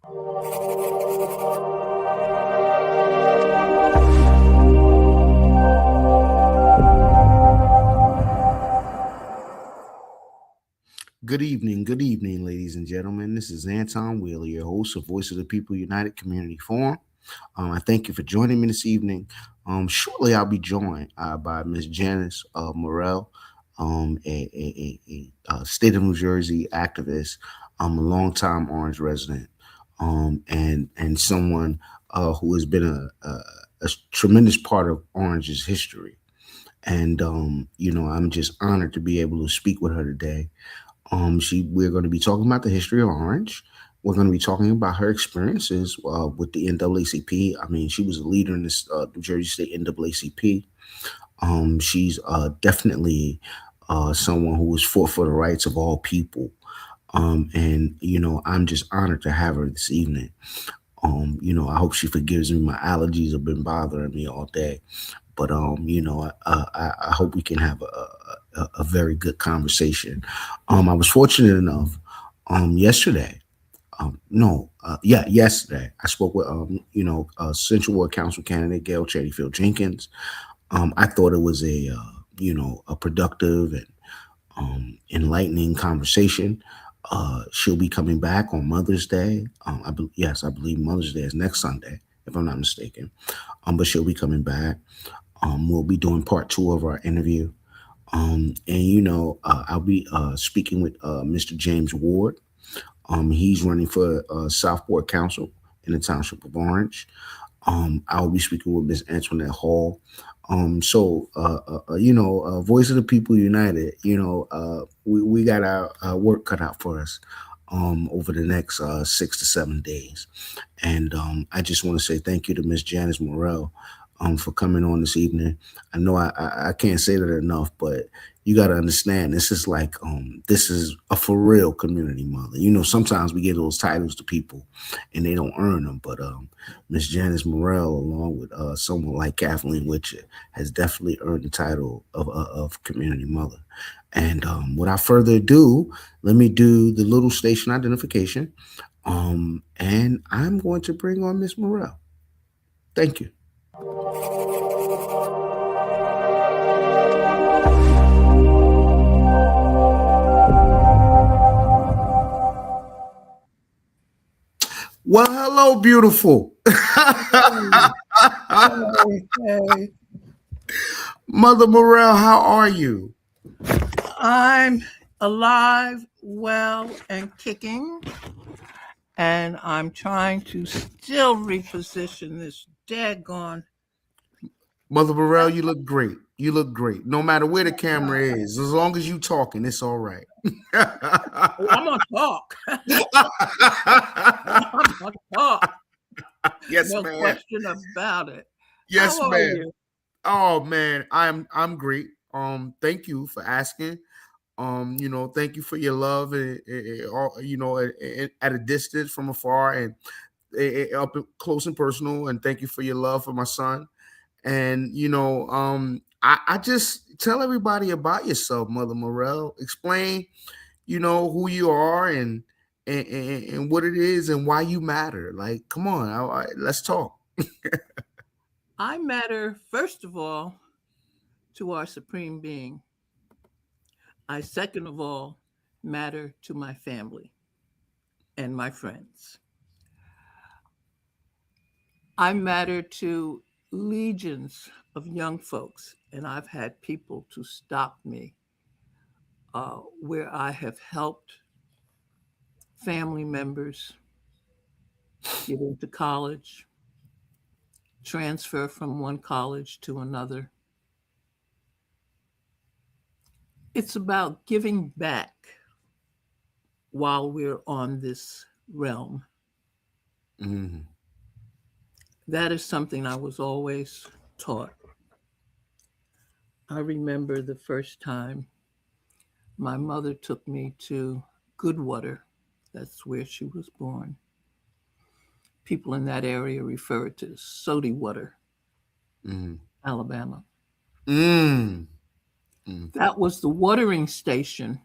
Good evening, ladies and gentlemen. This is Anton Wheeler, your host of Voice of the People United Community Forum. I thank you for joining me this evening. Shortly, I'll be joined by Miss Janice Morell, a state of New Jersey activist, a longtime Orange resident, and someone who has been a tremendous part of Orange's history. And I'm just honored to be able to speak with her today. We're going to be talking about the history of Orange. We're going to be talking about her experiences with the NAACP. I mean, she was a leader in this New Jersey State NAACP. She's definitely someone who was fought for the rights of all people. I'm just honored to have her this evening. I hope she forgives me. My allergies have been bothering me all day. But I hope we can have a very good conversation. I was fortunate enough yesterday. Yesterday I spoke with Central Ward Council candidate Gail Chaddyfield Jenkins. I thought it was a productive and enlightening conversation. She'll be coming back on Mother's Day. I believe Mother's Day is next Sunday, if I'm not mistaken. But she'll be coming back. We'll be doing part 2 of our interview. I'll be speaking with Mr. James Ward. He's running for Southport Council in the Township of Orange. I'll be speaking with Ms. Antoinette Hall. Voice of the People United, we got our work cut out for us over the next 6 to 7 days. And I just want to say thank you to Ms. Janice Morell for coming on this evening. I know I can't say that enough, but you got to understand, this is like, this is a for real community mother. Sometimes we give those titles to people and they don't earn them, but Miss Janice Morell, along with someone like Kathleen Witcher, has definitely earned the title of community mother. And without further ado, let me do the little station identification. And I'm going to bring on Miss Morell. Thank you. Well, hello, beautiful. Hey. Mother Morell, how are you? I'm alive, well, and kicking. And I'm trying to still reposition this daggone. Mother Morell, you look great. You look great. No matter where the camera is, as long as you talking, it's all right. I'm gonna talk. I'm gonna talk. Yes, no man. question about it. Yes, How man. are you? Oh man, I'm great. Thank you for asking. Thank you for your love and at a distance from afar and up close and personal. And thank you for your love for my son. And I just tell everybody about yourself, Mother Morell. Explain, who you are and what it is and why you matter. Like, come on, let's talk. I matter, first of all, to our Supreme Being. I, second of all, matter to my family and my friends. I matter to legions of young folks, and I've had people to stop me where I have helped family members get into college, transfer from one college to another. It's about giving back while we're on this realm. Mm-hmm. That is something I was always taught. I remember the first time my mother took me to Goodwater. That's where she was born. People in that area refer to it as Sody Water, Alabama. That was the watering station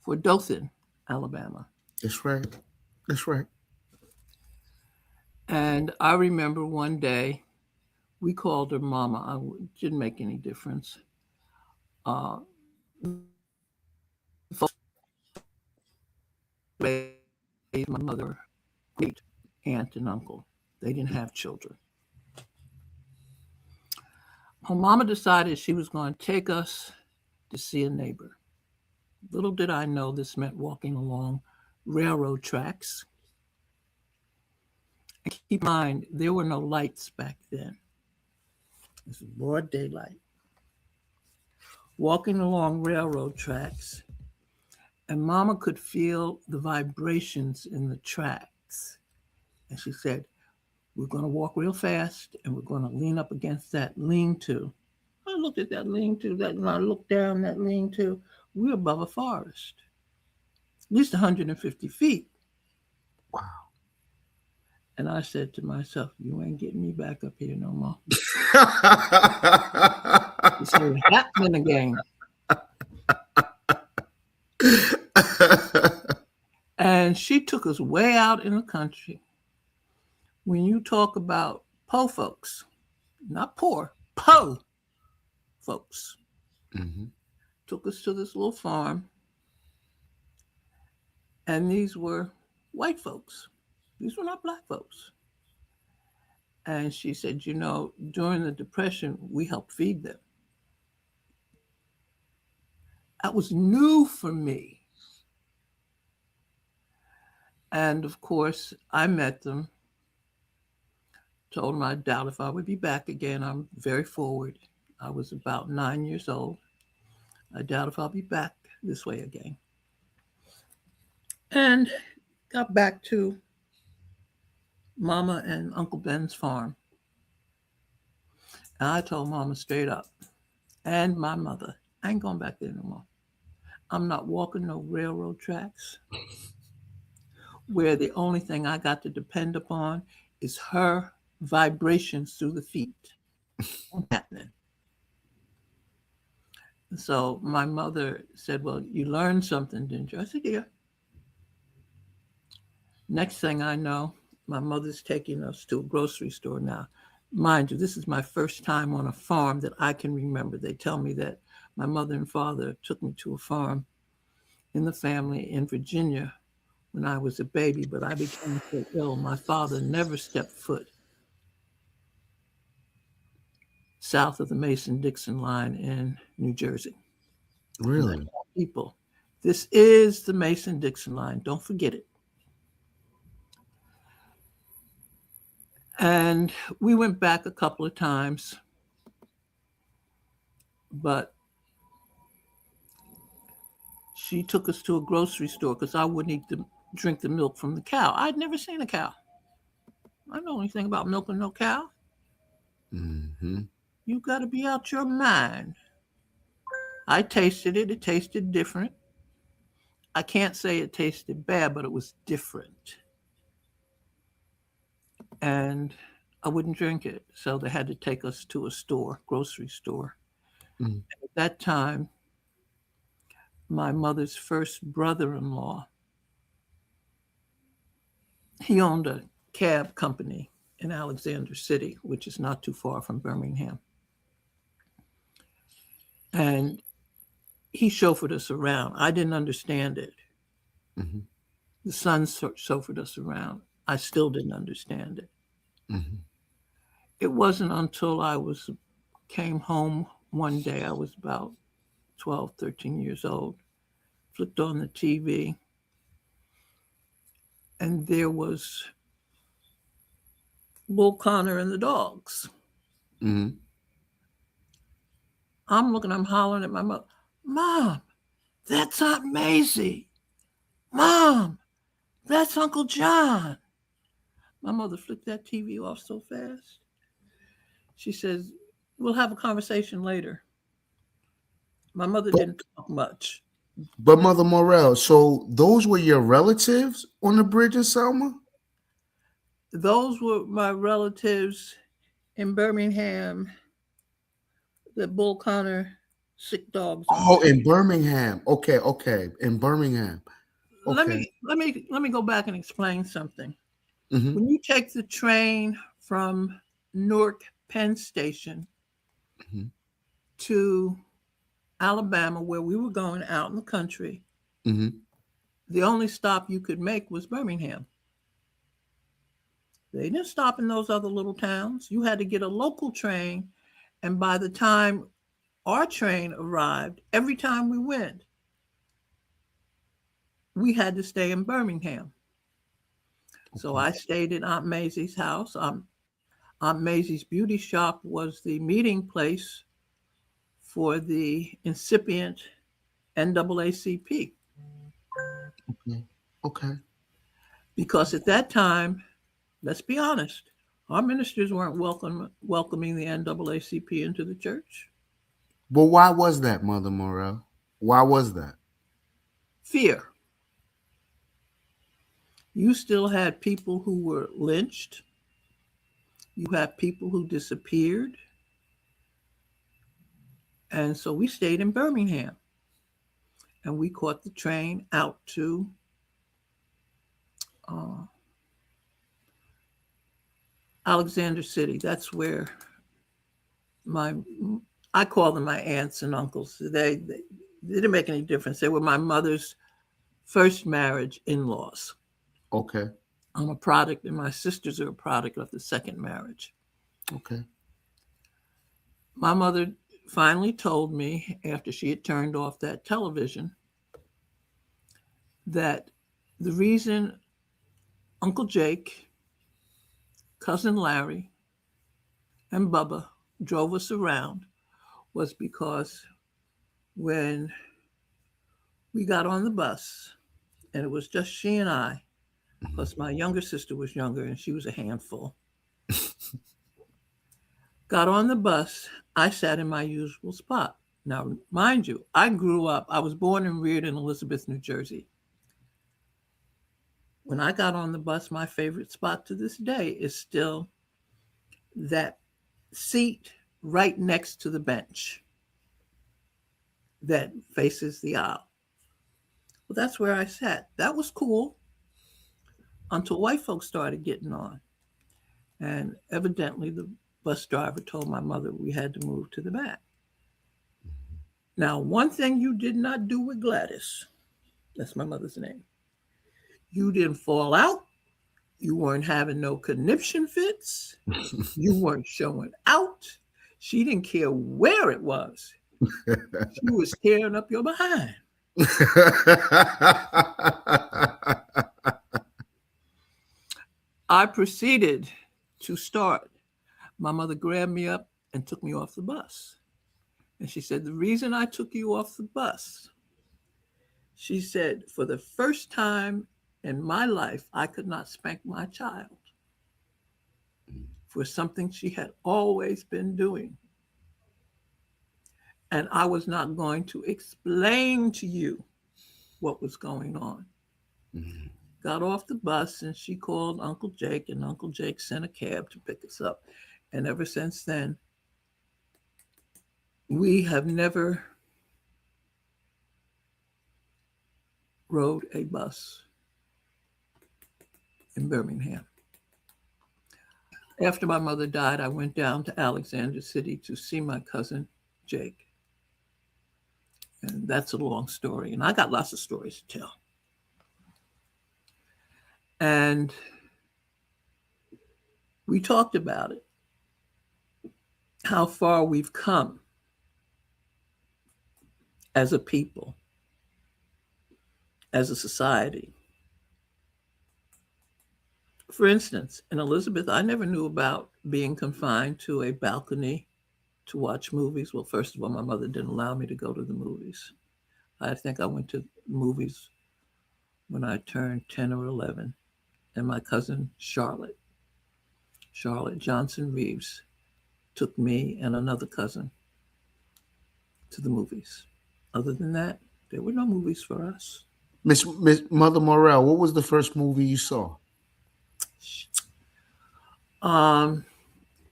for Dothan, Alabama. That's right. That's right. And I remember one day we called her Mama. Didn't make any difference. Uh, my mother, great aunt and uncle. They didn't have children. Her mama decided she was going to take us to see a neighbor. Little did I know this meant walking along railroad tracks. And keep in mind, there were no lights back then. It was broad daylight. Walking along railroad tracks, and Mama could feel the vibrations in the tracks. And she said, "We're going to walk real fast, and we're going to lean up against that lean-to." I looked at that lean-to, and I looked down that lean-to. We're above a forest, at least 150 feet. Wow. And I said to myself, "You ain't getting me back up here no more." It's happening again. And she took us way out in the country. When you talk about po folks, not poor, po folks, took us to this little farm. And these were white folks. These were not black folks. And she said, during the Depression, we helped feed them. That was new for me. And of course, I met them, told them I doubt if I would be back again. I'm very forward. I was about 9 years old. I doubt if I'll be back this way again. And got back to Mama and Uncle Ben's farm. And I told Mama straight up, and my mother, I ain't going back there no more. I'm not walking no railroad tracks where the only thing I got to depend upon is her vibrations through the feet. Happening. So my mother said, "Well, you learned something, didn't you?" I said, "Yeah." Next thing I know, my mother's taking us to a grocery store now. Mind you, this is my first time on a farm that I can remember. They tell me that my mother and father took me to a farm in the family in Virginia when I was a baby, but I became so ill. My father never stepped foot south of the Mason-Dixon line in New Jersey. Really? People, this is the Mason-Dixon line. Don't forget it. And we went back a couple of times, but she took us to a grocery store because I wouldn't eat drink the milk from the cow. I'd never seen a cow. I don't know anything about milking no cow. Mm-hmm. You got to be out your mind. I tasted it. It tasted different. I can't say it tasted bad, but it was different. And I wouldn't drink it. So they had to take us to a store, grocery store. Mm. At that time, my mother's first brother-in-law, he owned a cab company in Alexander City, which is not too far from Birmingham. And he chauffeured us around. I didn't understand it. Mm-hmm. The son chauffeured us around. I still didn't understand it. Mm-hmm. It wasn't until came home one day, I was about 12, 13 years old, flipped on the TV, and there was Bull Connor and the dogs. Mm-hmm. I'm looking, I'm hollering at my mother, "Mom, that's Aunt Maisie. Mom, that's Uncle John." My mother flicked that TV off so fast. She says, "We'll have a conversation later." My mother But, didn't talk much. but Mother Morrell, so those were your relatives on the bridge in Selma? Those were my relatives in Birmingham that Bull Connor sick dogs on. Oh, in Birmingham. Okay. In Birmingham. Let Okay. me let me let me go back and explain something. Mm-hmm. When you take the train from Newark Penn Station Mm-hmm. to Alabama, where we were going out in the country, Mm-hmm. the only stop you could make was Birmingham. They didn't stop in those other little towns. You had to get a local train. And by the time our train arrived, every time we went, we had to stay in Birmingham. So Okay. I stayed at Aunt Maisie's house. Aunt Maisie's beauty shop was the meeting place for the incipient NAACP. Okay. Okay. Because at that time, let's be honest, our ministers weren't welcoming the NAACP into the church. But why was that, Mother Morell? Why was that? Fear. You still had people who were lynched. You had people who disappeared. And so we stayed in Birmingham and we caught the train out to uh, Alexander City. That's where my, I call them my aunts and uncles. They didn't make any difference. They were my mother's first marriage in-laws. Okay. I'm a product, and my sisters are a product of the second marriage. Okay. My mother finally told me, after she had turned off that television, that the reason Uncle Jake, cousin Larry, and Bubba drove us around was because when we got on the bus, and it was just she and I, plus my younger sister was younger and she was a handful, got on the bus, I sat in my usual spot. Now, mind you, I grew up, I was born and reared in Elizabeth, New Jersey. When I got on the bus, my favorite spot to this day is still that seat right next to the bench that faces the aisle. Well, that's where I sat. That was cool until white folks started getting on. And evidently, the bus driver told my mother we had to move to the back. Now, one thing you did not do with Gladys, that's my mother's name, you didn't fall out. You weren't having no conniption fits. You weren't showing out. She didn't care where it was. She was tearing up your behind. I proceeded to start. My mother grabbed me up and took me off the bus. And she said, the reason I took you off the bus, she said, for the first time in my life, I could not spank my child for something she had always been doing. And I was not going to explain to you what was going on. Mhm. Got off the bus and she called Uncle Jake, and Uncle Jake sent a cab to pick us up. And ever since then, we have never rode a bus in Birmingham. After my mother died, I went down to Alexander City to see my cousin Jake. And that's a long story. And I got lots of stories to tell. And we talked about it, how far we've come as a people, as a society. For instance, in Elizabeth, I never knew about being confined to a balcony to watch movies. Well, first of all, my mother didn't allow me to go to the movies. I think I went to movies when I turned 10 or 11. And my cousin Charlotte Johnson Reeves, took me and another cousin to the movies. Other than that, there were no movies for us. Miss Mother Morell, what was the first movie you saw? Um,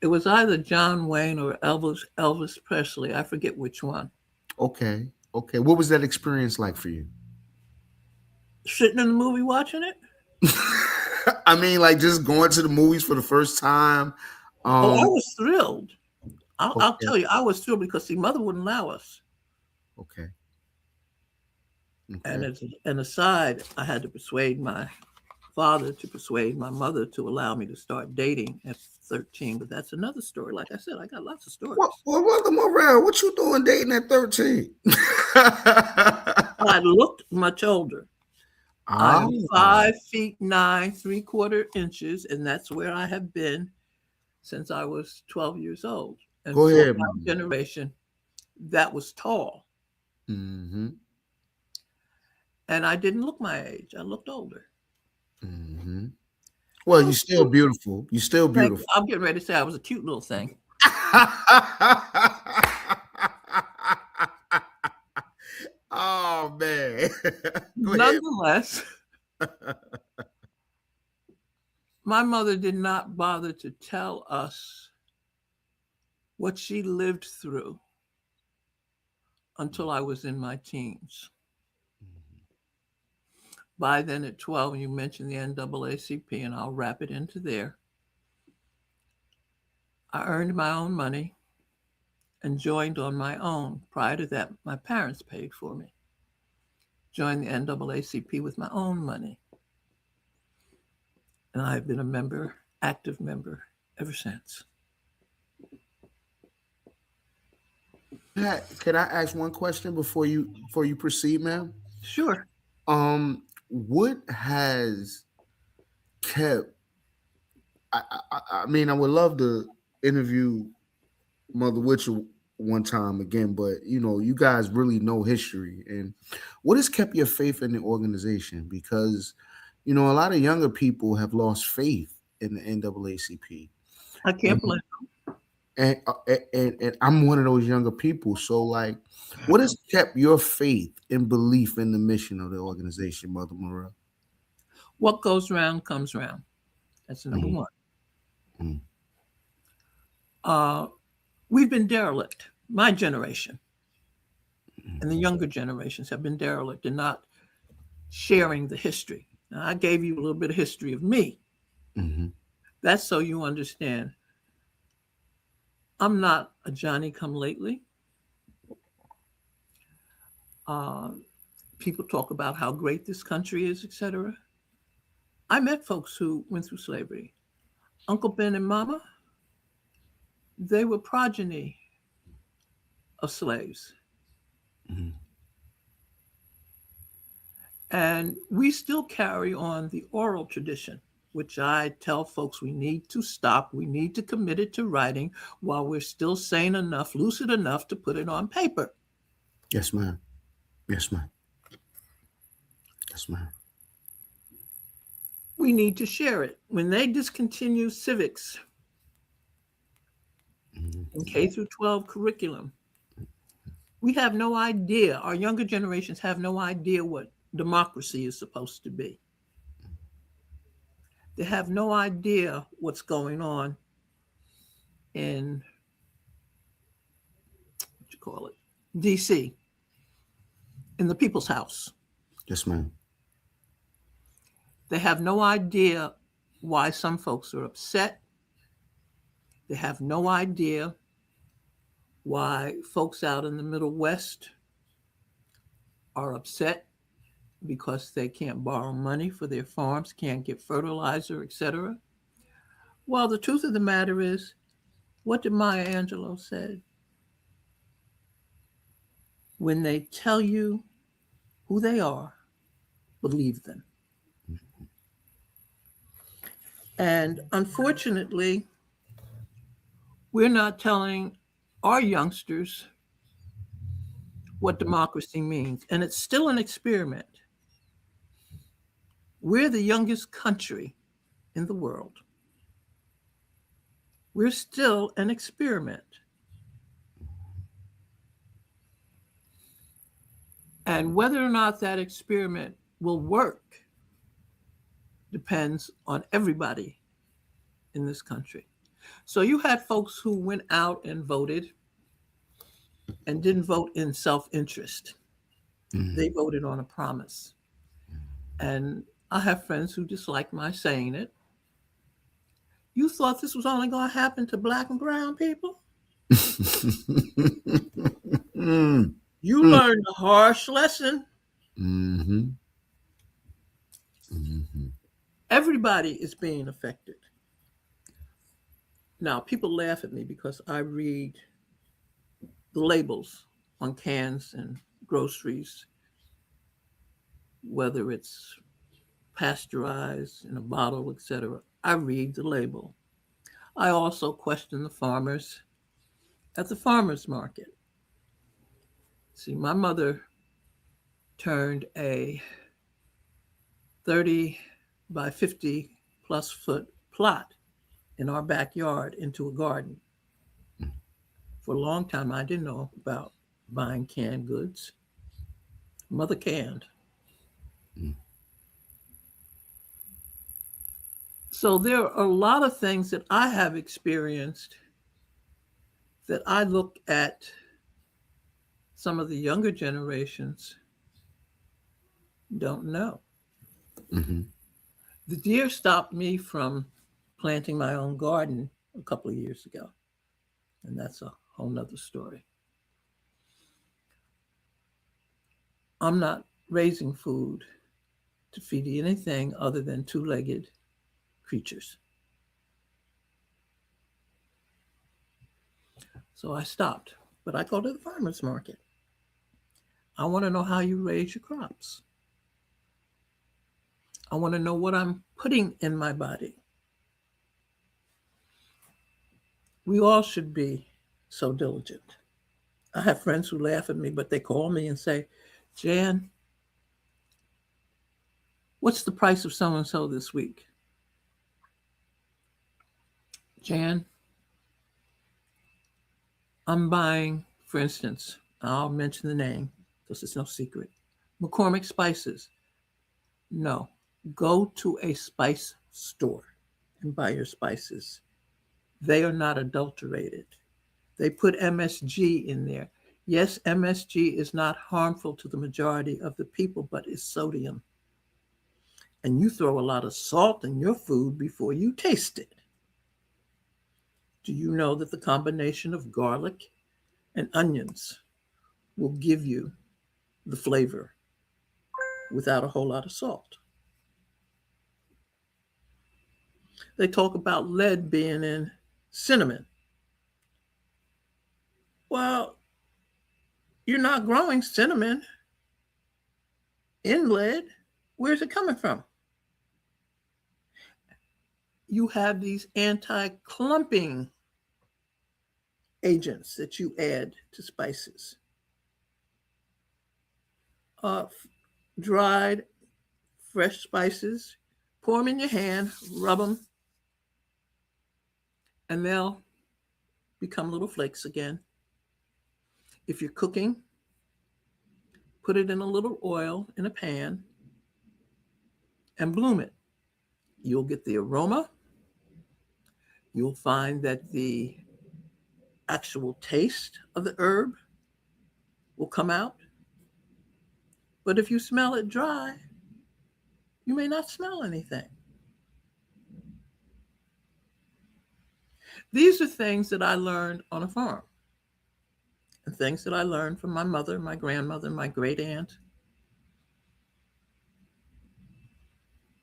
it was either John Wayne or Elvis Presley. I forget which one. Okay. Okay. What was that experience like for you? Sitting in the movie watching it? I mean, like just going to the movies for the first time. Oh, I Um, was thrilled. I'll okay, tell you, I was thrilled because see, mother wouldn't allow us. okay, And okay. as an aside, I had to persuade my father to persuade my mother to allow me to start dating at 13. But that's another story. Like I said, I got lots of stories. Well, Brother Morrell, what you doing dating at 13? I looked much older. I Ah, am 5 feet 9 3/4 inches, and that's where I have been since I was 12 years old. And go for ahead, my man. generation, that was tall. Mm-hmm. And I didn't look my age. I looked older. Mm-hmm. Well, I you're was still cute. beautiful. You're still Thank you. beautiful. I'm getting ready to say I was a cute little thing. Oh man. Go ahead. Nonetheless, my mother did not bother to tell us what she lived through until I was in my teens. By then, at 12, you mentioned the NAACP, and I'll wrap it into there. I earned my own money and joined on my own. Prior to that, my parents paid for me. Joined the NAACP with my own money. And I've been a member, active member, ever since. Can I ask one question before you proceed, ma'am? Sure. What has kept? I mean, I would love to interview Mother Witcher one time again, but you guys really know history, and what has kept your faith in the organization? Because a lot of younger people have lost faith in the NAACP, I can't and blame. and I'm one of those younger people. So, like, what has kept your faith and belief in the mission of the organization, Mother Morell? What goes round comes round. That's number Mm, one. mm, Uh, we've been derelict. My generation mm, and the younger generations have been derelict in not sharing the history. Now, I gave you a little bit of history of me. mhm, That's so you understand. I'm not a Johnny come lately. Uh, People talk about how great this country is, etc. I met folks who went through slavery. Uncle Ben and Mama, they were progeny of slaves. mhm. And we still carry on the oral tradition, which I tell folks we need to stop. We need to commit it to writing while we're still sane enough, lucid enough to put it on paper. Yes, ma'am. Yes, ma'am. Yes, ma'am. We need to share it. When they discontinue civics Mhm. in K through 12 curriculum, we have no idea, our younger generations have no idea what democracy is supposed to be. They have no idea what's going on in, what you call it, DC, in the people's house. Yes, ma'am. They have no idea why some folks are upset. They have no idea why folks out in the Middle West are upset because they can't borrow money for their farms, can't get fertilizer, etc. Well, the truth of the matter is, what did Maya Angelou say? When they tell you who they are, believe them. And unfortunately, we're not telling our youngsters what democracy means. And it's still an experiment. We're the youngest country in the world. We're still an experiment. And whether or not that experiment will work depends on everybody in this country. So you had folks who went out and voted and didn't vote in self interest, they Mhm. voted on a promise. And I have friends who dislike my saying it. You thought this was only going to happen to black and brown people? Mm, You mm, learned a harsh lesson. mhm, mhm, Everybody is being affected. Now, people laugh at me because I read the labels on cans and groceries, whether it's pasteurized in a bottle, etc. I read the label. I also question the farmers at the farmers market. See, my mother turned a 30 by 50 plus foot plot in our backyard into a garden. For a long time, I didn't know about buying canned goods. Mother canned. mm, So there are a lot of things that I have experienced that I look at some of the younger generations don't know. mhm. The deer stopped me from planting my own garden a couple of years ago, and that's a whole nother story. I'm not raising food to feed anything other than two-legged creatures. So I stopped, but I go to the farmer's market. I want to know how you raise your crops. I want to know what I'm putting in my body. We all should be so diligent. I have friends who laugh at me, but they call me and say, Jan, what's the price of so and so this week? Jan, I'm buying, for instance, I'll mention the name because it's no secret. McCormick Spices. No, go to a spice store and buy your spices. They are not adulterated. They put MSG in there. Yes, MSG is not harmful to the majority of the people, but it's sodium. And you throw a lot of salt in your food before you taste it. Do you know that the combination of garlic and onions will give you the flavor without a whole lot of salt? They talk about lead being in cinnamon. Well, you're not growing cinnamon in lead. Where's it coming from? You have these anti clumping agents that you add to spices. Uh, Dried, fresh spices, pour them in your hand, rub them, and they'll become little flakes again. If you're cooking, put it in a little oil in a pan and bloom it. You'll get the aroma. You'll find that the actual taste of the herb will come out. But if you smell it dry, you may not smell anything. These are things that I learned on a farm and things that I learned from my mother, my grandmother, my great aunt.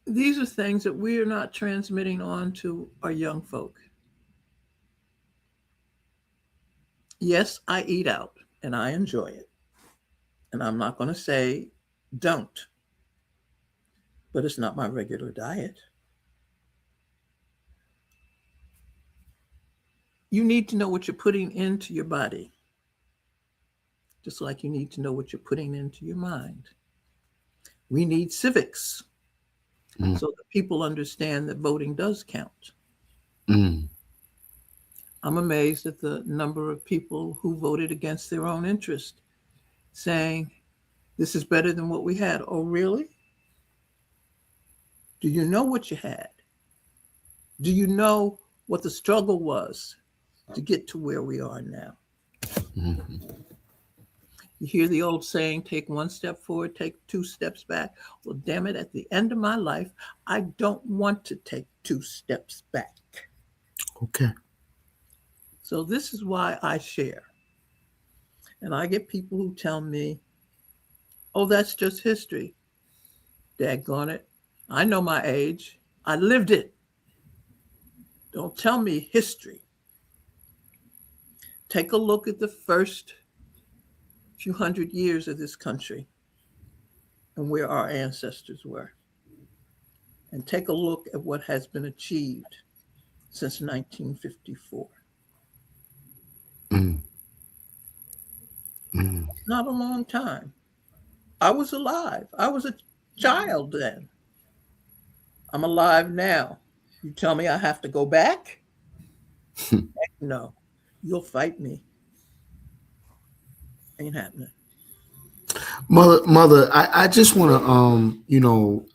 These are things that we are not transmitting on to our young folk. Yes, I eat out and I enjoy it. And I'm not going to say don't, but it's not my regular diet. You need to know what you're putting into your body, just like you need to know what you're putting into your mind. We need civics Mm, so that people understand that voting does count. mm, I'm amazed at the number of people who voted against their own interest, saying, this is better than what we had. Oh, really? Do you know what you had? Do you know what the struggle was to get to where we are now? mhm. You hear the old saying, take one step forward, take two steps back. Well, damn it, at the end of my life, I don't want to take two steps back. Okay. So this is why I share. And I get people who tell me, oh, that's just history. Daggone it. I know my age. I lived it. Don't tell me history. Take a look at the first few hundred years of this country and where our ancestors were. And take a look at what has been achieved since 1954. Mm. Mm. It's not a long time. I was alive. I was a child then. I'm alive now. You tell me I have to go back? Heck no. You'll fight me. Ain't happening. Mother, I just want to,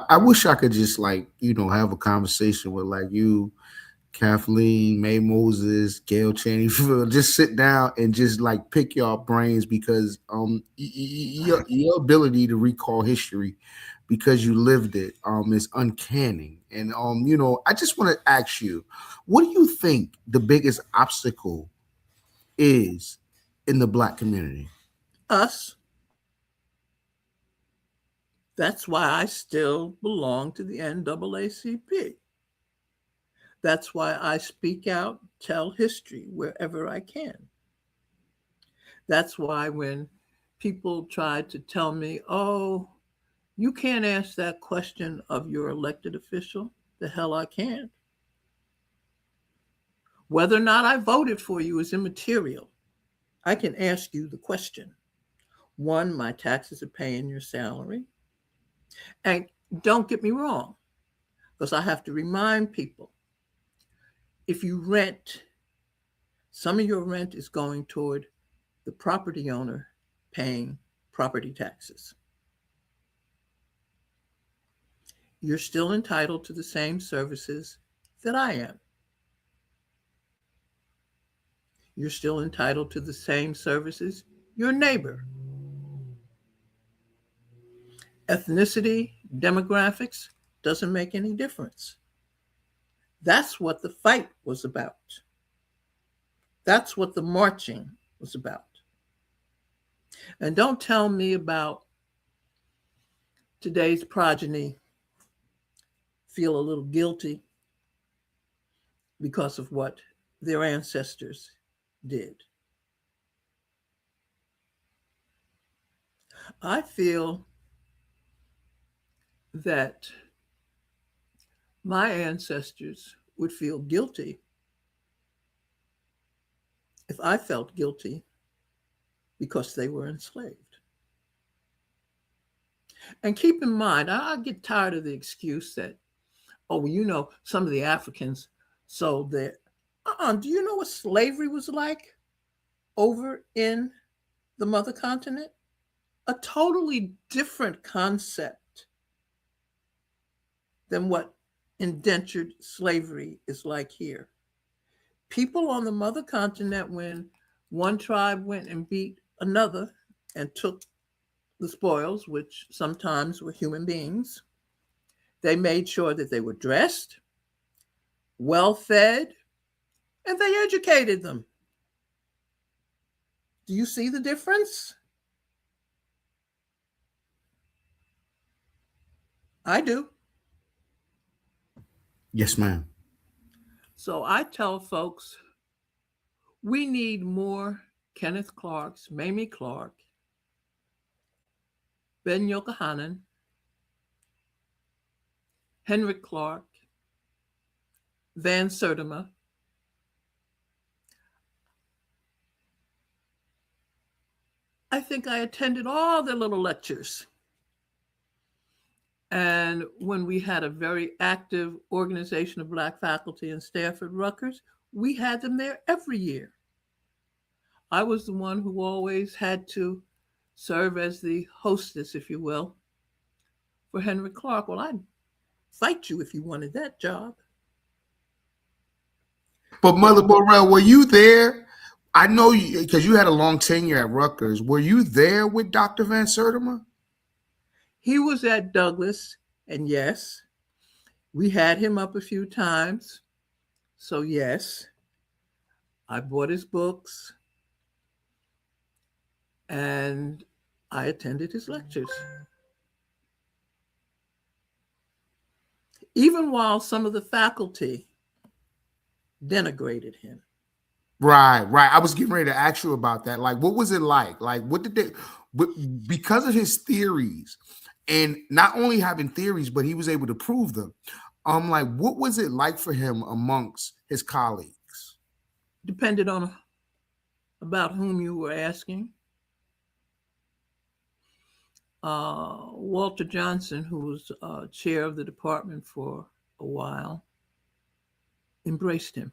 I wish I could just like, have a conversation with like you, Kathleen, Mae Moses, Gail Chaney, just sit down and just like pick your brains because your ability to recall history because you lived it is uncanny. And I just want to ask you, what do you think the biggest obstacle is in the Black community? Us. That's why I still belong to the NAACP. That's why I speak out, tell history wherever I can. That's why when people try to tell me, oh, you can't ask that question of your elected official, the hell I can. Whether or not I voted for you is immaterial. I can ask you the question. One, my taxes are paying your salary. And don't get me wrong, because I have to remind people, if you rent, some of your rent is going toward the property owner paying property taxes. You're still entitled to the same services that I am. You're still entitled to the same services your neighbor. Ethnicity, demographics doesn't make any difference. That's what the fight was about. That's what the marching was about. And don't tell me about today's progeny feel a little guilty because of what their ancestors did. I feel that my ancestors would feel guilty if I felt guilty because they were enslaved. And keep in mind, I get tired of the excuse that, oh, well, some of the Africans sold their. Do you know what slavery was like over in the mother continent? A totally different concept than what indentured slavery is like here. People on the mother continent, when one tribe went and beat another and took the spoils, which sometimes were human beings, they made sure that they were dressed, well fed, and they educated them. Do you see the difference? I do. Yes, ma'am. So I tell folks, we need more Kenneth Clarks, Mamie Clark, Ben Yochanan, Henrik Clark, Van Sertima. I think I attended all their little lectures. And when we had a very active organization of Black faculty and staff at Rutgers, we had them there every year. I was the one who always had to serve as the hostess, if you will, for Henry Clark. Well, I'd fight you if you wanted that job. But Mother Morell, were you there I know you because you had a long tenure at Rutgers. Were you there with Dr. Van Sertima? He was at Douglas, and yes, we had him up a few times. So, yes, I bought his books and I attended his lectures. Even while some of the faculty denigrated him. Right, right. I was getting ready to ask you about that. Like, what was it like? Like, what did they, because of his theories, and not only having theories, but he was able to prove them. Like, what was it like for him amongst his colleagues? Depended on about whom you were asking. Walter Johnson, who was chair of the department for a while, embraced him.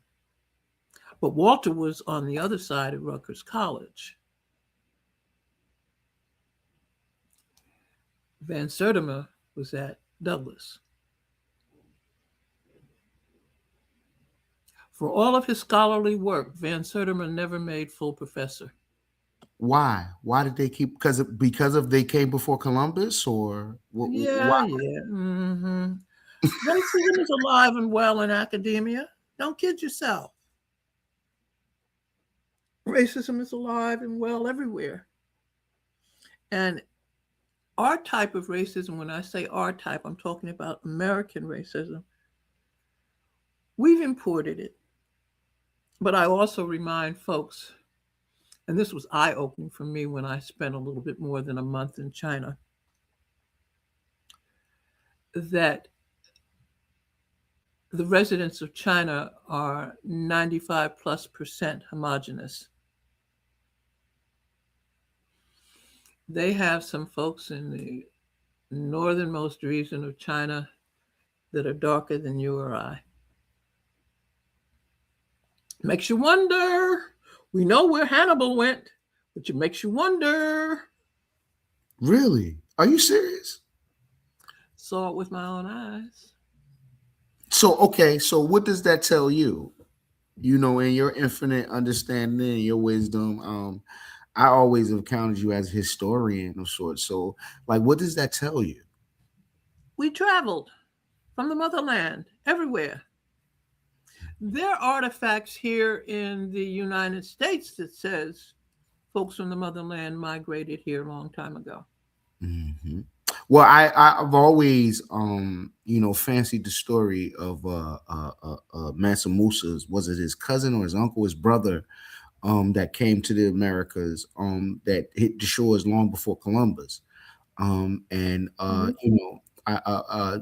But Walter was on the other side at Rutgers College. Van Sertima was at Douglas. For all of his scholarly work, Van Sertima never made full professor. Why? Why did they keep? Because of they came before Columbus, or Yeah, why? yeah. Racism is alive and well in academia. Don't kid yourself. Racism is alive and well everywhere. And our type of racism, when I say our type, I'm talking about American racism. We've imported it. But I also remind folks, and this was eye opening for me when I spent a little bit more than a month in China, that the residents of China are 95+% homogenous. They have some folks in the northernmost region of China that are darker than you or I. Makes you wonder. We know where Hannibal went, but it makes you wonder. Really? Are you serious? Saw it with my own eyes. So, okay. So, what does that tell you? In your infinite understanding and your wisdom, I always have counted you as a historian of sorts. So, like, what does that tell you? We traveled from the motherland everywhere. There are artifacts here in the United States that says folks from the motherland migrated here a long time ago. Hmm. Well, I've always fancied the story of Mansa Musa's. Was it his cousin or his uncle, his brother, that came to the Americas, that hit the shores long before Columbus. And Mhm.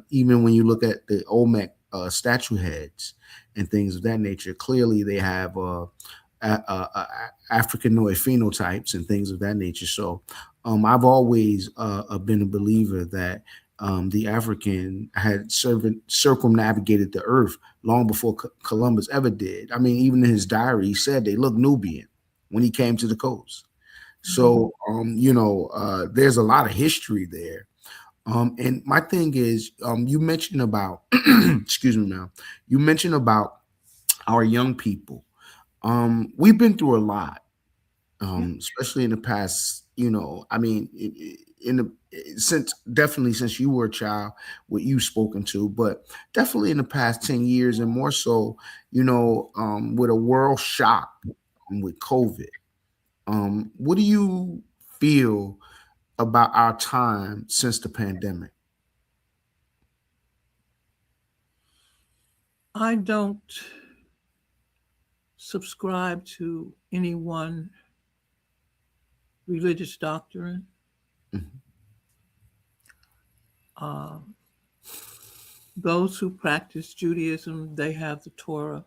even when you look at the Olmec statue heads and things of that nature, clearly they have Africanoid phenotypes and things of that nature. So I've always been a believer that the African had circumnavigated the earth long before Columbus ever did. I mean, even in his diary, he said they look Nubian when he came to the coast. So, there's a lot of history there. And my thing is, you mentioned about, excuse me now, you mentioned about our young people. We've been through a lot, Yeah. especially in the past, I mean, in the since definitely since you were a child, what you've spoken to, but definitely in the past 10 years and more so, with a world shock with COVID. What do you feel about our time since the pandemic? I don't subscribe to any one religious doctrine. Mhm. Um, those who practice Judaism, they have the Torah.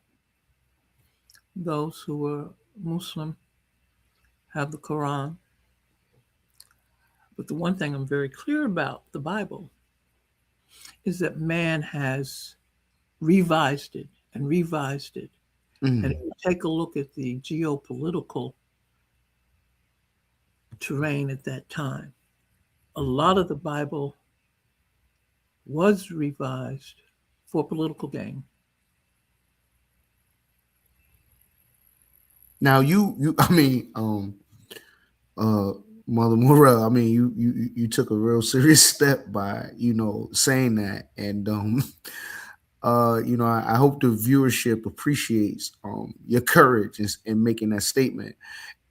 Those who are Muslim have the Quran. But the one thing I'm very clear about the Bible is that man has revised it and revised it. And if Mhm. you take a look at the geopolitical terrain at that time, a lot of the Bible was revised for political gain. Now I mean, uh, Mother Morell, I mean, you took a real serious step by saying that, and I hope the viewership appreciates your courage in making that statement.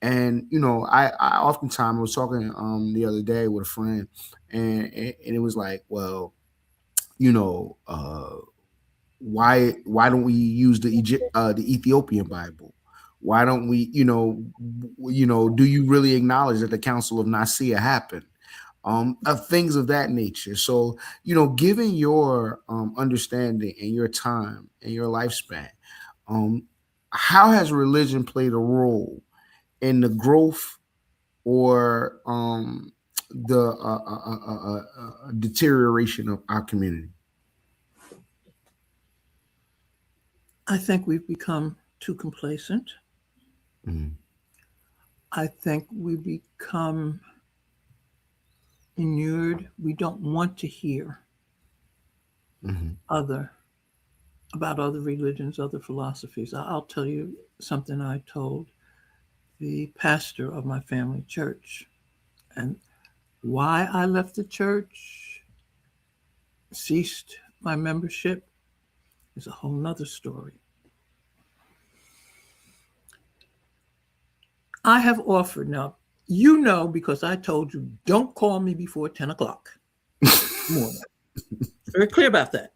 And I oftentimes was talking the other day with a friend, and it was like, well, you know, why don't we use the Ethiopian Bible? Why don't we, do you really acknowledge that the Council of Nicaea happened? Of things of that nature. So, given your understanding and your time and your lifespan, um, how has religion played a role in the growth or the deterioration of our community? I think we've become too complacent. Mhm. I think we become inured. We don't want to hear Mhm. other about other religions, other philosophies. I'll tell you something I told the pastor of my family church. And why I left the church, ceased my membership, is a whole nother story. I have offered now, because I told you, don't call me before 10 o'clock morning. Very clear about that.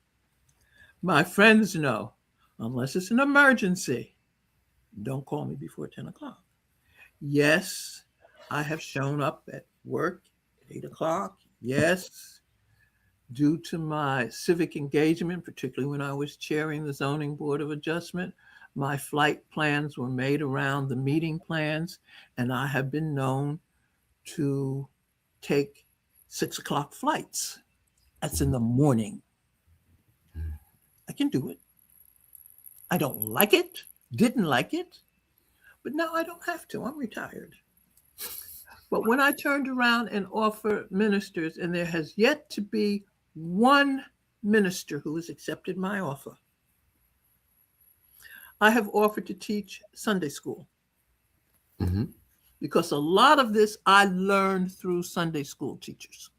My friends know, unless it's an emergency, don't call me before 10 o'clock. Yes, I have shown up at work at 8 o'clock. Yes, due to my civic engagement, particularly when I was chairing the Zoning Board of Adjustment, my flight plans were made around the meeting plans, and I have been known to take 6 o'clock flights. That's in the morning. I can do it. I don't like it, didn't like it, but now I don't have to. I'm retired. But when I turned around and offered ministers, and there has yet to be one minister who has accepted my offer, I have offered to teach Sunday school Mhm. because a lot of this I learned through Sunday school teachers.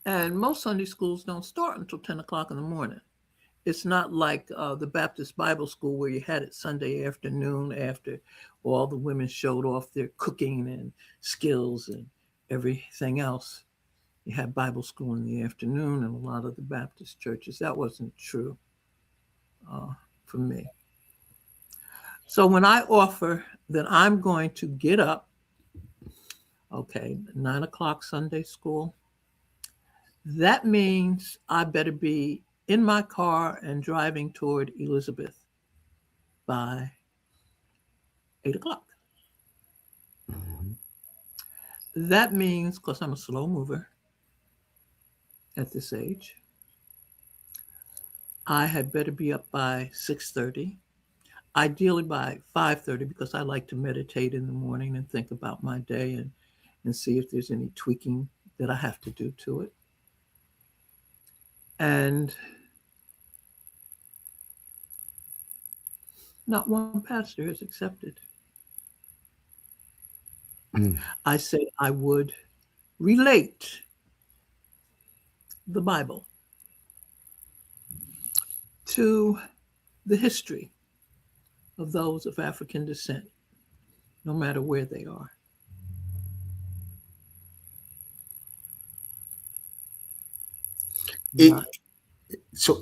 And most Sunday schools don't start until 10 o'clock in the morning. It's not like the Baptist Bible School where you had it Sunday afternoon after all the women showed off their cooking and skills and everything else. You had Bible school in the afternoon in a lot of the Baptist churches. That wasn't true uh, for me. So when I offer that I'm going to get up, okay, 9 o'clock Sunday school, that means I better be in my car and driving toward Elizabeth by 8 o'clock. Mhm. That means, because I'm a slow mover at this age, I had better be up by 6:30, ideally by 5:30, because I like to meditate in the morning and think about my day and see if there's any tweaking that I have to do to it. And not one pastor has accepted. Mhm. I said I would relate the Bible to the history of those of African descent, no matter where they are. It Not, so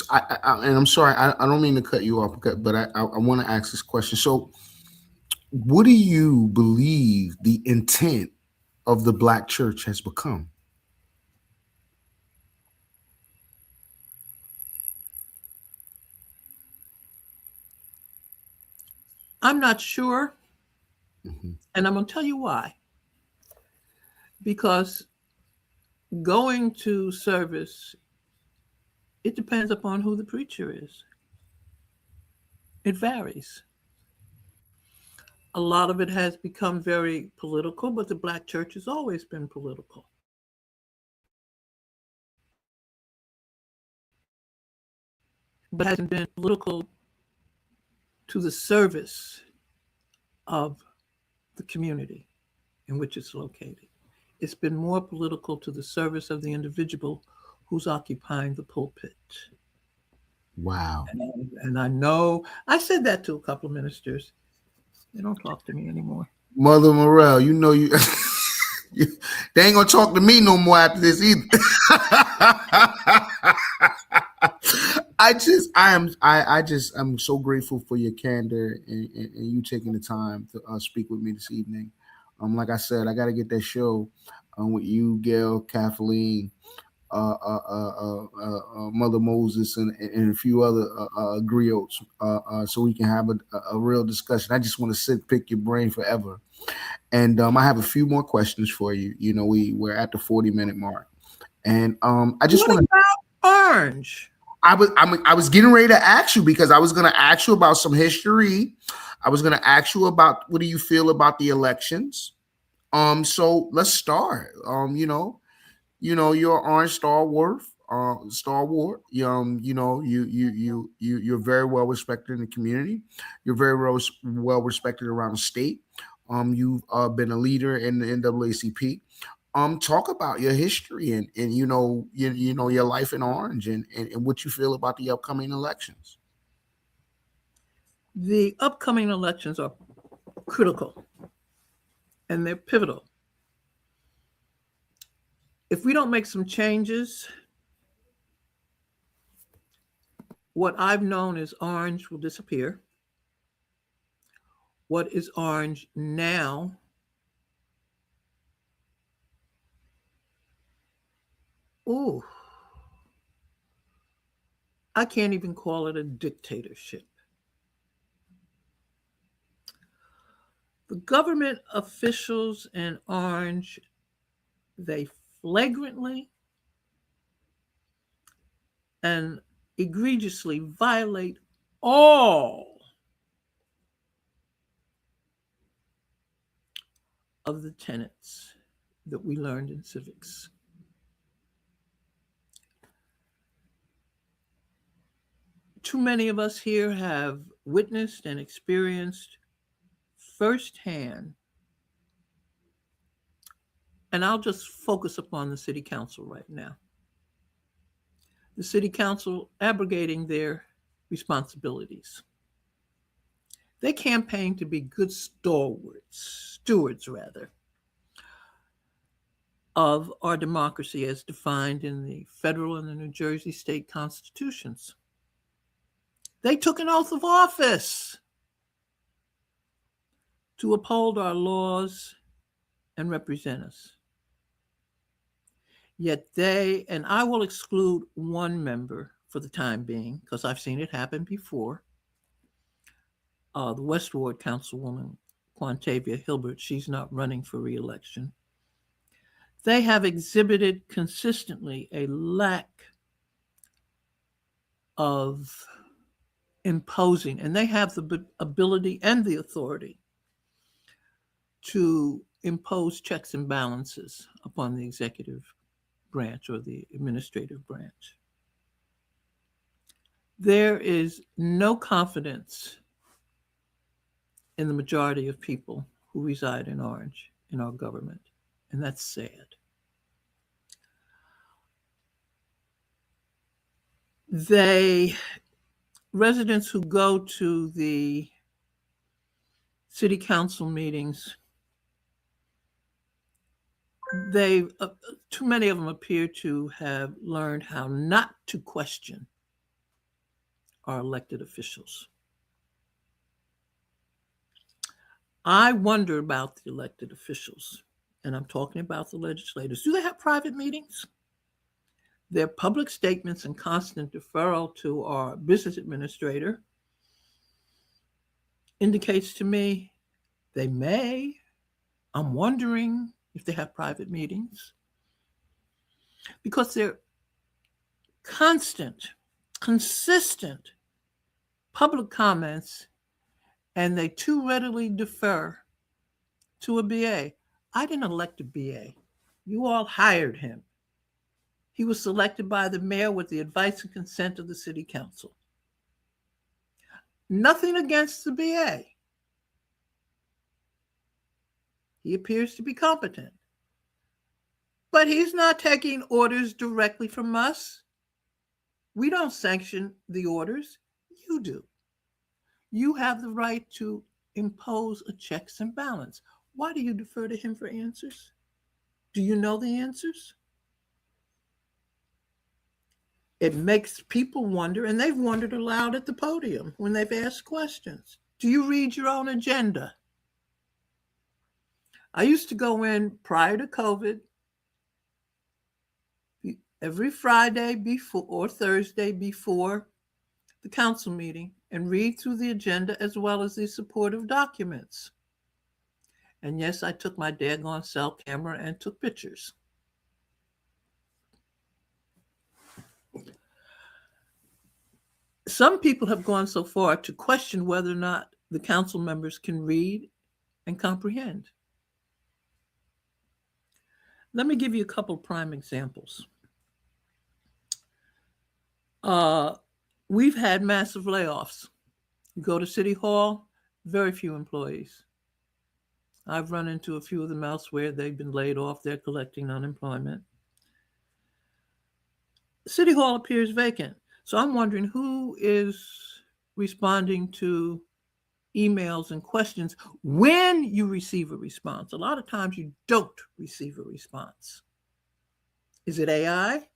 and I'm sorry, I don't mean to cut you off, but I want to ask this question. So, what do you believe the intent of the Black church has become? I'm not sure, Mhm. and I'm going to tell you why. Because going to service, it depends upon who the preacher is. It varies. A lot of it has become very political, but the Black church has always been political. but hasn't been political to the service of the community in which it's located. It's been more political to the service of the individual who's occupying the pulpit. Wow. And I know I said that to a couple of ministers. They don't talk to me anymore. Mother Morell, you know you, they ain't gonna talk to me no more after this either. I'm so grateful for your candor and you taking the time to speak with me this evening. Like I said, I got to get that show with you, Gail, Kathleen, Mother Moses, and a few other griots, so we can have a real discussion. I just want to sit, pick your brain forever. And I have a few more questions for you. You know, we're at the 40-minute mark, and I just want to. Orange. I was getting ready to ask you because I was going to ask you about some history. I was going to ask you about what do you feel about the elections. So let's start. You're Orange stalwart. You're very well respected in the community. You're very well respected around the state. You've been a leader in the NAACP. Talk about your history and your life in Orange and what you feel about the upcoming elections. The upcoming elections are critical and they're pivotal. If we don't make some changes, what I've known as Orange will disappear. What is Orange now I can't even call it a dictatorship. The government officials in Orange, they flagrantly and egregiously violate all of the tenets that we learned in civics. Too many of us here have witnessed and experienced firsthand, and I'll just focus upon the city council right now. The city council abrogating their responsibilities. They campaign to be good stewards of our democracy as defined in the federal and the New Jersey state constitutions. They took an oath of office to uphold our laws and represent us. Yet they, and I will exclude one member for the time being, because I've seen it happen before, the West Ward Councilwoman, Quantavia Hilbert, she's not running for re-election. They have exhibited consistently a lack of imposing, and they have the ability and the authority to impose checks and balances upon the executive branch or the administrative branch. There is no confidence in the majority of people who reside in Orange in our government, and that's sad. Residents who go to the city council meetings, too many of them appear to have learned how not to question our elected officials. I wonder about the elected officials, and I'm talking about the legislators. Do they have private meetings? Their public statements and constant deferral to our business administrator indicates to me they may. I'm wondering if they have private meetings, because they're consistent public comments, and they too readily defer to a BA. I didn't elect a BA. You all hired him. He was selected by the mayor with the advice and consent of the city council. Nothing against the BA. He appears to be competent. But he's not taking orders directly from us. We don't sanction the orders. You do. You have the right to impose a checks and balance. Why do you defer to him for answers? Do you know the answers? It makes people wonder, and they've wondered aloud at the podium when they've asked questions. Do you read your own agenda? I used to go in prior to COVID every Friday before or Thursday before the council meeting and read through the agenda as well as the supportive documents. And yes, I took my daggone cell camera and took pictures. Some people have gone so far to question whether or not the council members can read and comprehend. Let me give you a couple prime examples. We've had massive layoffs. You go to City Hall, very few employees. I've run into a few of them elsewhere. They've been laid off. They're collecting unemployment. City Hall appears vacant. So I'm wondering who is responding to emails and questions when you receive a response. A lot of times you don't receive a response. Is it AI?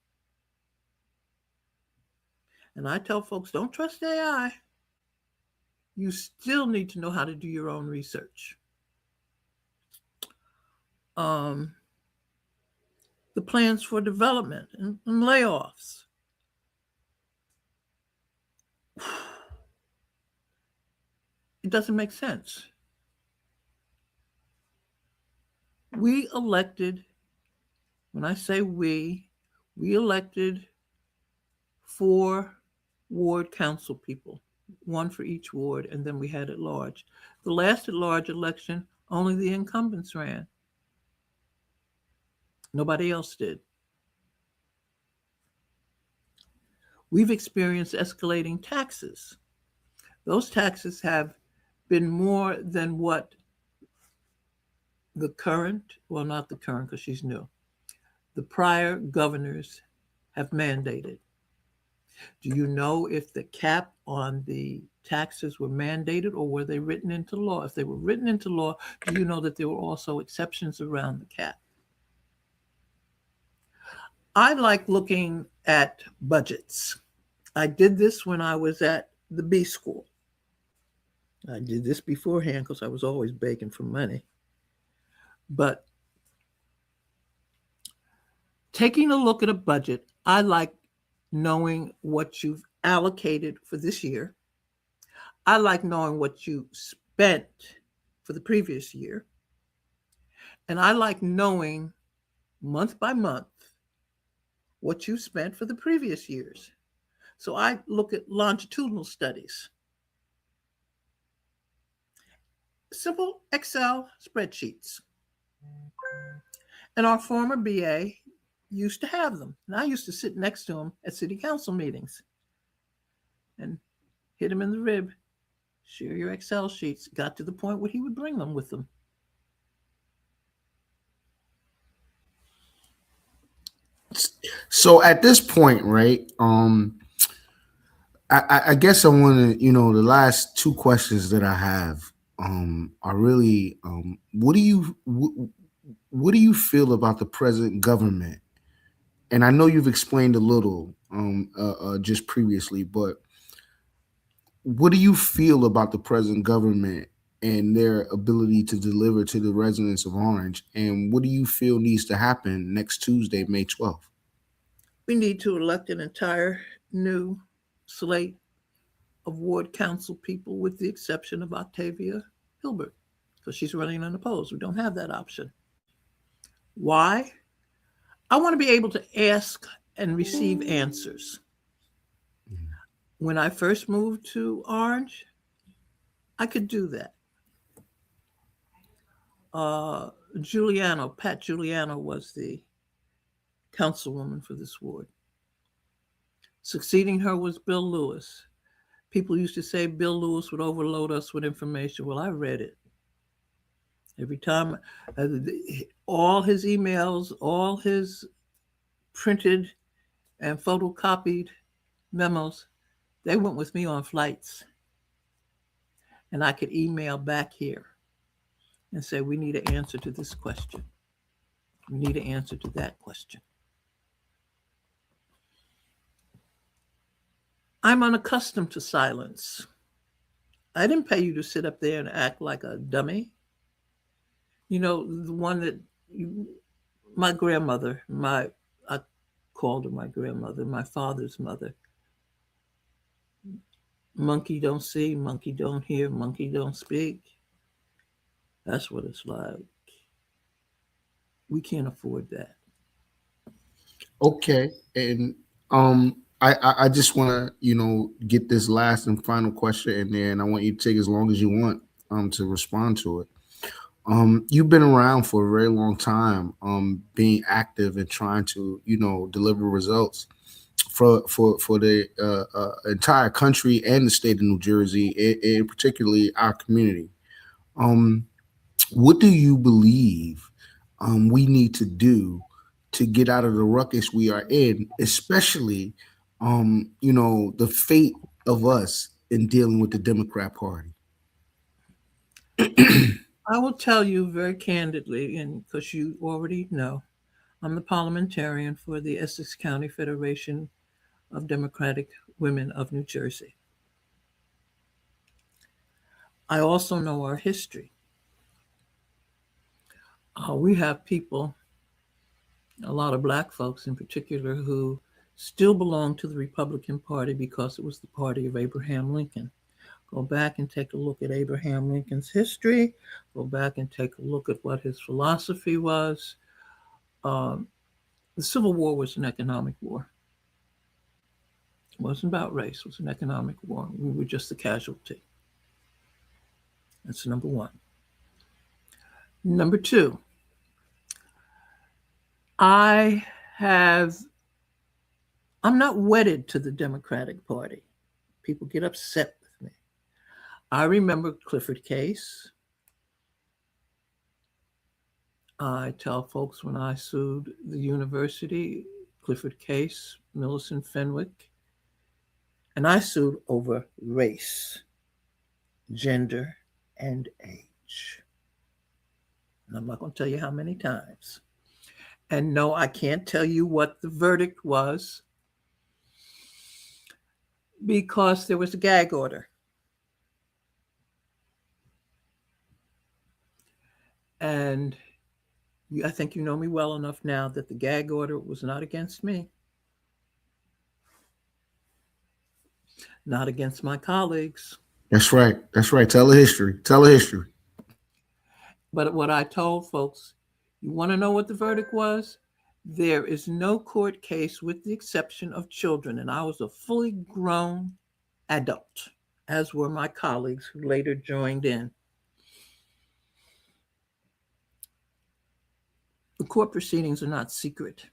And I tell folks, don't trust AI. You still need to know how to do your own research. The plans for development and layoffs. It doesn't make sense. We elected, when I say we elected 4 ward council people, 1 for each ward, and then we had at large. The last at large election, only the incumbents ran. Nobody else did. We've experienced escalating taxes. Those taxes have been more than what the current, well, not the current because she's new, the prior governors have mandated. Do you know if the cap on the taxes were mandated or were they written into law? If they were written into law, do you know that there were also exceptions around the cap? I like looking at budgets. I did this when I was at the B school. I did this beforehand because I was always begging for money. But taking a look at a budget, I like knowing what you've allocated for this year. I like knowing what you spent for the previous year. And I like knowing month by month what you spent for the previous years. So I look at longitudinal studies. Simple Excel spreadsheets. And our former BA used to have them. And I used to sit next to him at city council meetings and hit him in the rib. Share your Excel sheets. Got to the point where he would bring them with him. So at this point, right? I guess I want to, the last 2 questions that I have are really, what do you feel about the present government? And I know you've explained a little just previously, but what do you feel about the present government and their ability to deliver to the residents of Orange? And what do you feel needs to happen next Tuesday, May 12th? We need to elect an entire new slate of ward council people with the exception of Octavia Hilbert because she's running unopposed. We don't have that option. Why? I want to be able to ask and receive answers. When I first moved to Orange, I could do that. Pat Giuliano was the councilwoman for this ward. Succeeding her was Bill Lewis. People used to say Bill Lewis would overload us with information. Well, I read it. Every time, uh, all his emails, all his printed and photocopied memos, they went with me on flights. And I could email back here and say, we need an answer to this question. We need an answer to that question. I'm unaccustomed to silence. I didn't pay you to sit up there and act like a dummy. You know, the one that you, my grandmother, I called her my grandmother, my father's mother. Monkey don't see, monkey don't hear, monkey don't speak. That's what it's like. We can't afford that. Okay, and I just want to get this last and final question in there, and I want you to take as long as you want to respond to it. You've been around for a very long time, being active and trying to deliver results for the entire country and the state of New Jersey, and particularly our community. Um, what do you believe we need to do to get out of the ruckus we are in, especially the fate of us in dealing with the Democrat Party? I will tell you very candidly, and because you already know, I'm the parliamentarian for the Essex County Federation of Democratic Women of New Jersey. I also know our history. We have people, a lot of black folks in particular, who still belong to the Republican Party because it was the party of Abraham Lincoln. Go back and take a look at Abraham Lincoln's history. Go back and take a look at what his philosophy was. Um, the Civil War was an economic war. It wasn't about race. It was an economic war. We were just a casualty. That's number one. Number two, I have, I'm not wedded to the Democratic Party. People get upset with me. I remember Clifford Case. I tell folks when I sued the university, Clifford Case, Millicent Fenwick, and I sued over race, gender, and age. And I'm not going to tell you how many times. And no, I can't tell you what the verdict was because there was a gag order. And I think you know me well enough now that the gag order was not against me, not against my colleagues. That's right. That's right. Tell the history. Tell the history. But what I told folks, you want to know what the verdict was? There is no court case with the exception of children. And I was a fully grown adult, as were my colleagues who later joined in. The court proceedings are not secret.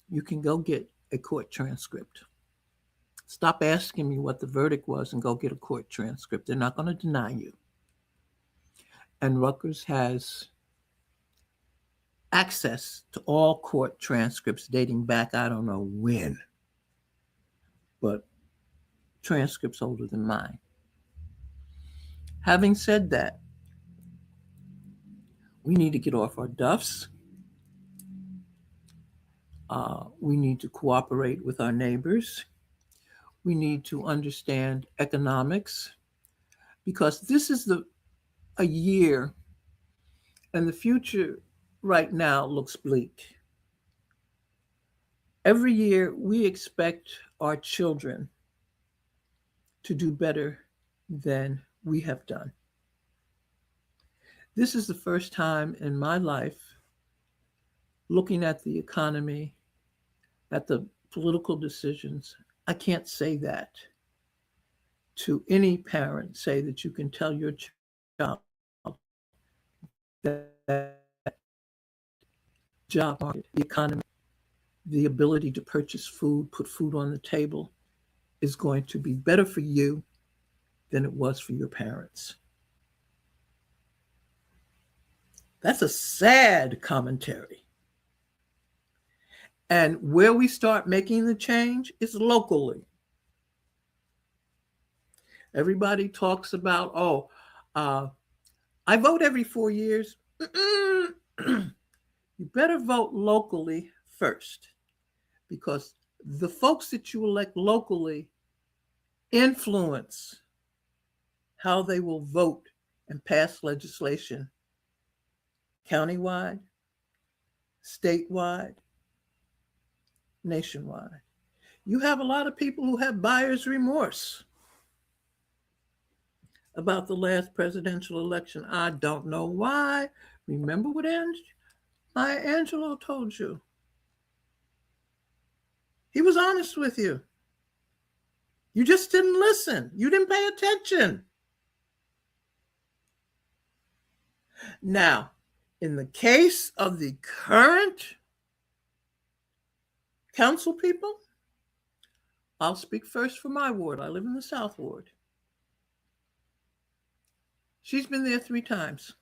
You can go get a court transcript. Stop asking me what the verdict was and go get a court transcript. They're not going to deny you. And Rutgers has access to all court transcripts dating back, I don't know when, but transcripts older than mine. Having said that, we need to get off our duffs. We need to cooperate with our neighbors. We need to understand economics because this is a year and the future right now looks bleak. Every year we expect our children to do better than we have done. This is the first time in my life looking at the economy, at the political decisions. I can't say that to any parent, say that you can tell your child that job market, the economy, the ability to purchase food, put food on the table is going to be better for you than it was for your parents. That's a sad commentary. And where we start making the change is locally. Everybody talks about, uh, I vote every 4 years. You better vote locally first, because the folks that you elect locally influence how they will vote and pass legislation countywide, statewide, nationwide. You have a lot of people who have buyer's remorse about the last presidential election. I don't know why. Remember what Maya Angelou told you. He was honest with you. You just didn't listen. You didn't pay attention. Now, in the case of the current council people, I'll speak first for my ward. I live in the South Ward. She's been there 3 times.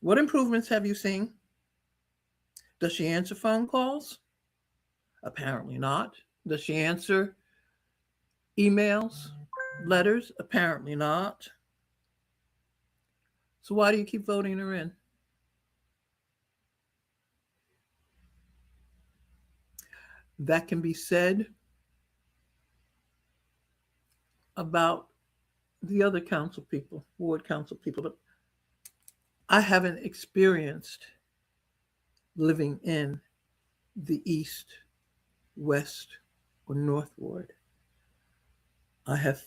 What improvements have you seen? Does she answer phone calls? Apparently not. Does she answer emails, letters? Apparently not. So why do you keep voting her in? That can be said about the other council people, ward council people, but I haven't experienced living in the East, West, or North Ward. I have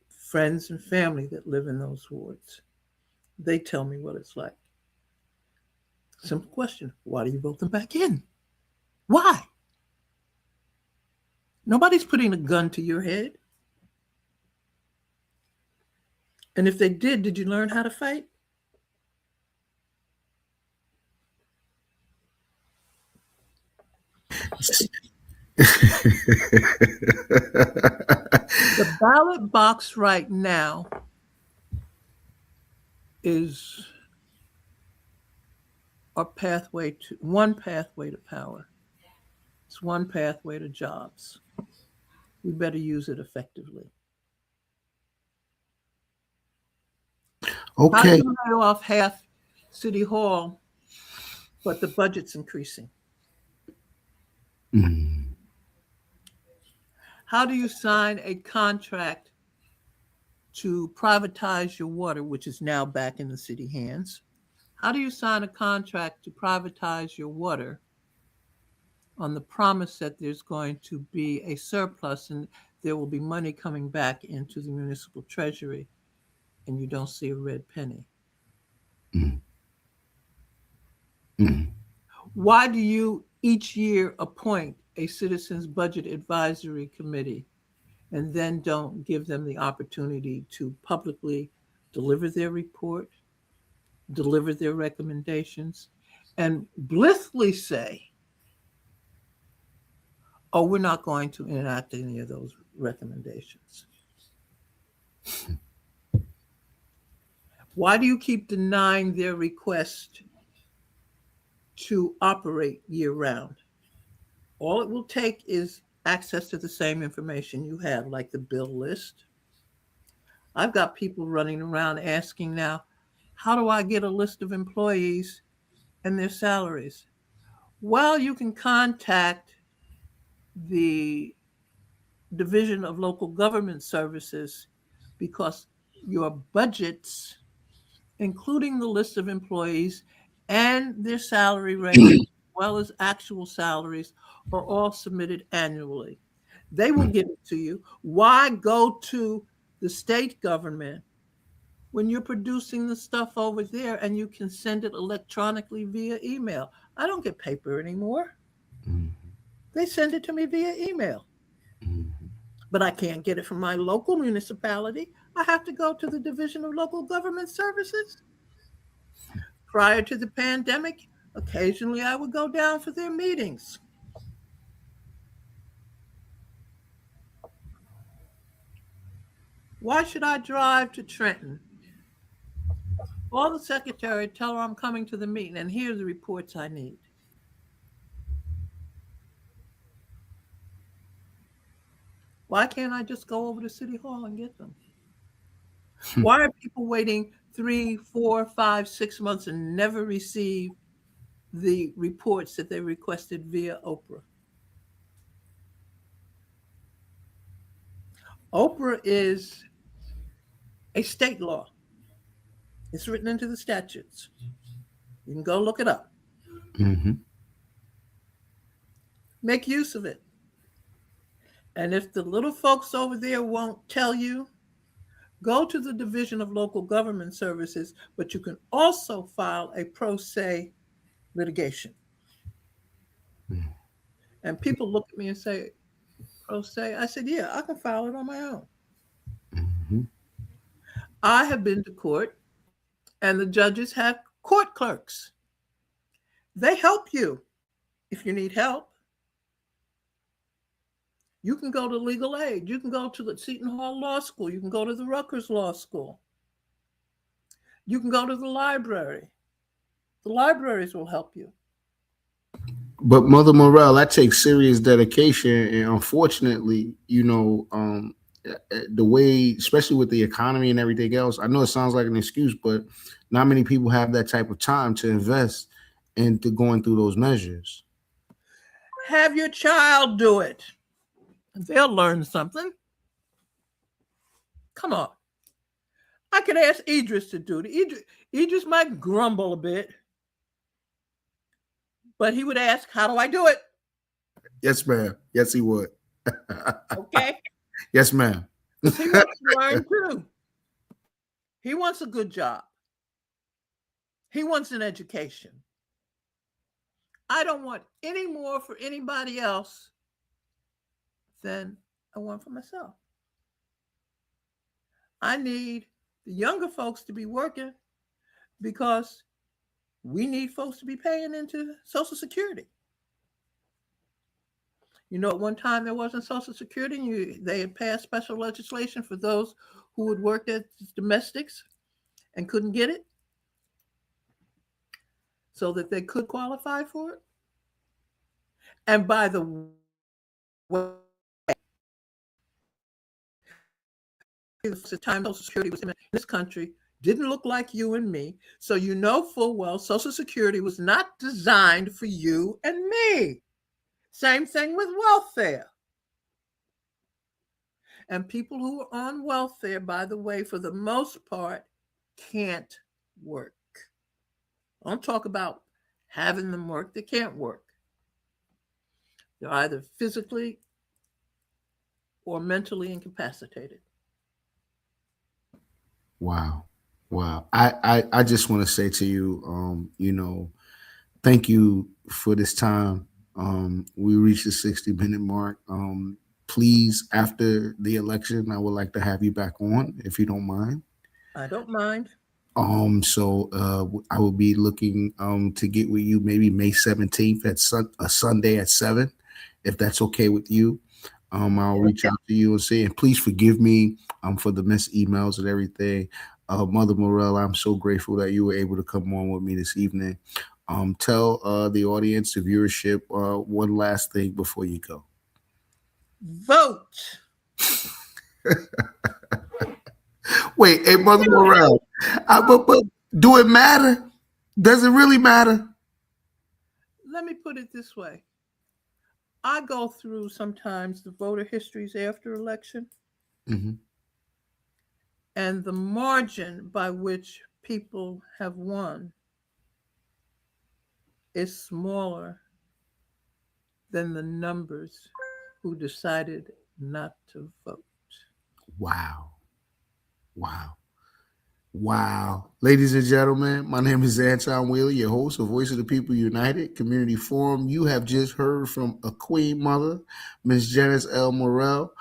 friends and family that live in those wards. They tell me what it's like. Simple question: why do you vote them back in? Why? Nobody's putting a gun to your head. And if they did you learn how to fight? The ballot box right now is one pathway to power. It's one pathway to jobs. We better use it effectively. How do Okay. you lay off half City Hall, but the budget's increasing? Mm. How do you sign a contract to privatize your water, which is now back in the city hands? How do you sign a contract to privatize your water on the promise that there's going to be a surplus and there will be money coming back into the municipal treasury, and you don't see a red penny? Mm. Mm. Why do you each year appoint a citizens budget advisory committee and then don't give them the opportunity to publicly deliver their report, deliver their recommendations, and blithely say, oh, we're not going to enact any of those recommendations? Why do you keep denying their request to operate year round? All it will take is access to the same information you have, like the bill list. I've got people running around asking now, how do I get a list of employees and their salaries? Well, you can contact the Division of Local Government Services, because your budgets, including the list of employees and their salary range, as well as actual salaries, are all submitted annually. They will give it to you. Why go to the state government when you're producing the stuff over there and you can send it electronically via email? I don't get paper anymore. Mm. They send it to me via email. Mm. But I can't get it from my local municipality. I have to go to the Division of Local Government Services. Prior to the pandemic, occasionally I would go down for their meetings. Why should I drive to Trenton? Call the secretary, tell her I'm coming to the meeting, and here are the reports I need. Why can't I just go over to City Hall and get them? Why are people waiting 3, 4, 5, 6 months and never receive the reports that they requested via Oprah? Oprah is a state law. It's written into the statutes. You can go look it up. Mm-hmm. Make use of it. And if the little folks over there won't tell you, go to the Division of Local Government Services, but you can also file a pro se litigation. And people look at me and say, pro se? I said, yeah, I can file it on my own. Mm-hmm. I have been to court, and the judges have court clerks. They help you if you need help. You can go to legal aid. You can go to the Seton Hall Law School. You can go to the Rutgers Law School. You can go to the library. The libraries will help you. But Mother Morell, that takes serious dedication, and unfortunately, the way, especially with the economy and everything else, I know it sounds like an excuse, but not many people have that type of time to invest into going through those measures. Have your child do it. They'll learn something. Come on. I could ask Idris to do it. Idris might grumble a bit, but he would ask, how do I do it? Yes, ma'am. Yes, he would. Okay. Yes, ma'am. He wants to learn too. He wants a good job. He wants an education. I don't want any more for anybody else than I want for myself. I need the younger folks to be working because we need folks to be paying into Social Security. You know, at one time there wasn't Social Security, and they had passed special legislation for those who would work as domestics and couldn't get it so that they could qualify for it. And by the way, the time Social Security was in this country didn't look like you and me. So you know full well Social Security was not designed for you and me. Same thing with welfare. And people who are on welfare, by the way, for the most part, can't work. I don't talk about having them work. They can't work. They're either physically or mentally incapacitated. Wow. Wow. I just want to say to you, thank you for this time. We reached the 60-minute mark. Please, after the election, I would like to have you back on, if you don't mind. I don't mind. So I will be looking to get with you maybe May 17th at a Sunday at 7, if that's okay with you. I'll reach out to you and say, and please forgive me for the missed emails and everything. Mother Morell, I'm so grateful that you were able to come on with me this evening. Tell the audience, the viewership, one last thing before you go. Vote. Wait, hey, Mother Morell, but do it matter? Does it really matter? Let me put it this way. I go through sometimes the voter histories after election, Mm-hmm. and the margin by which people have won is smaller than the numbers who decided not to vote. Wow. Wow. Wow. Ladies and gentlemen, my name is Anton Wheeler, your host of Voice of the People United Community Forum. You have just heard from a queen mother, Miss Janice L. Morell.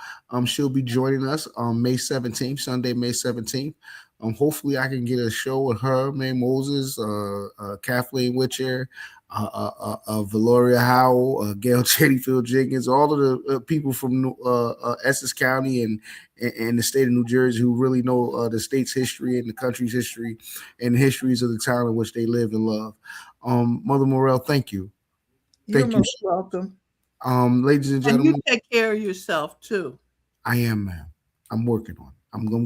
She'll be joining us on May 17th, Sunday, May 17th. Hopefully I can get a show with her, May Moses, Kathleen Witcher, Valoria Howell, Gail Cheddyfield Jenkins, all of the people from Essex County and the state of New Jersey who really know the state's history and the country's history and the histories of the town in which they live and love. Mother Morell, thank you. You're Thank you. most welcome. Ladies and And gentlemen, you take care of yourself too. I am, ma'am. I'm working on it.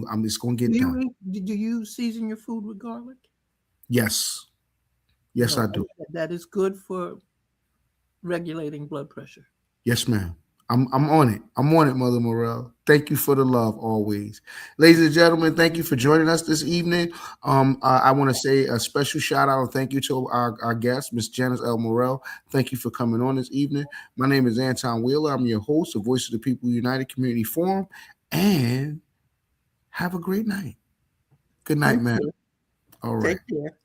I'm just gonna get done. Do you season your food with garlic? Yes. Yes, I do. That is good for regulating blood pressure. Yes, ma'am. I'm on it. I'm on it, Mother Morell. Thank you for the love always. Ladies and gentlemen, thank you for joining us this evening. I want to say a special shout out and thank you to our guest, Miss Janice L. Morell. Thank you for coming on this evening. My name is Anton Wheeler. I'm your host of Voice of the People United Community Forum. And have a great night. Good night, man. All right. Take care.